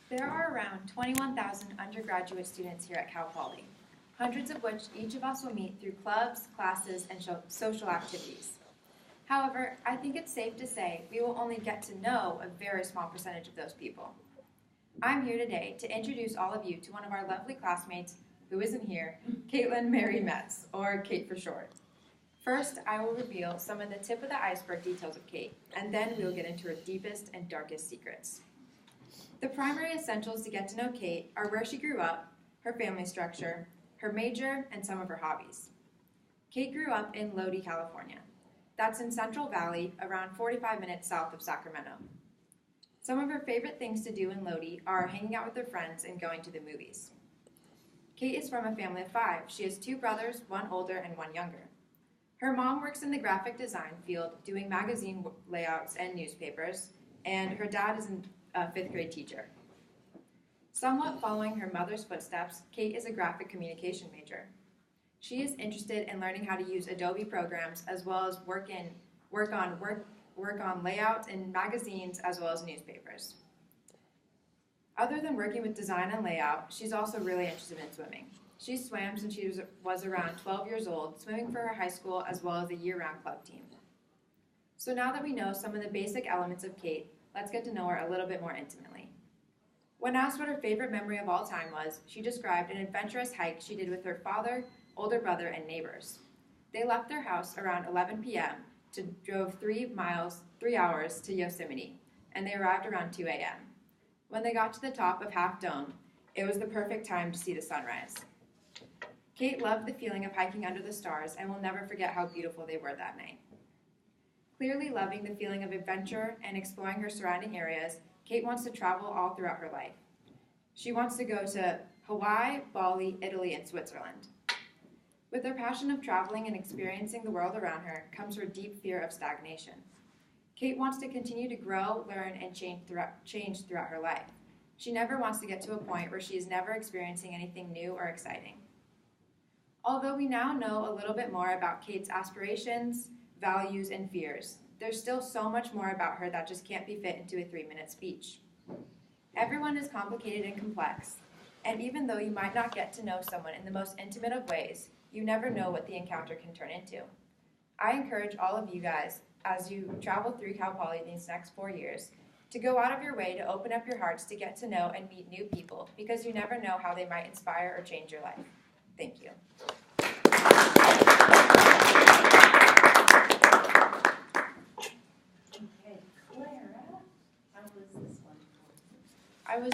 There are around 21,000 undergraduate students here at Cal Poly, hundreds of which each of us will meet through clubs, classes, and social activities. However, I think it's safe to say we will only get to know a very small percentage of those people. I'm here today to introduce all of you to one of our lovely classmates who isn't here, Caitlin Mary Metz, or Kate for short. First, I will reveal some of the tip of the iceberg details of Kate, and then we will get into her deepest and darkest secrets. The primary essentials to get to know Kate are where she grew up, her family structure, her major, and some of her hobbies. Kate grew up in Lodi, California. That's in Central Valley, around 45 minutes south of Sacramento. Some of her favorite things to do in Lodi are hanging out with her friends and going to the movies. Kate is from a family of 5. She has 2 brothers, one older and one younger. Her mom works in the graphic design field doing magazine layouts and newspapers, and her dad is a 5th grade teacher. Somewhat following her mother's footsteps, Kate is a graphic communication major. She is interested in learning how to use Adobe programs as well as work on layout in magazines as well as newspapers. Other than working with design and layout, she's also really interested in swimming. She swam since she was around 12 years old, swimming for her high school as well as a year-round club team. So now that we know some of the basic elements of Kate, let's get to know her a little bit more intimately. When asked what her favorite memory of all time was, she described an adventurous hike she did with her father, older brother, and neighbors. They left their house around 11 p.m. Drove 3 hours to Yosemite, and they arrived around 2 a.m. When they got to the top of Half Dome, it was the perfect time to see the sunrise. Kate loved the feeling of hiking under the stars and will never forget how beautiful they were that night. Clearly loving the feeling of adventure and exploring her surrounding areas, Kate wants to travel all throughout her life. She wants to go to Hawaii, Bali, Italy, and Switzerland. With her passion of traveling and experiencing the world around her comes her deep fear of stagnation. Kate wants to continue to grow, learn, and change throughout her life. She never wants to get to a point where she is never experiencing anything new or exciting. Although we now know a little bit more about Kate's aspirations, values, and fears, there's still so much more about her that just can't be fit into a 3-minute speech. Everyone is complicated and complex, and even though you might not get to know someone in the most intimate of ways, you never know what the encounter can turn into. I encourage all of you guys, as you travel through Cal Poly these next 4 years, to go out of your way to open up your hearts to get to know and meet new people, because you never know how they might inspire or change your life. Thank you. Okay, Clara, how was this one? I was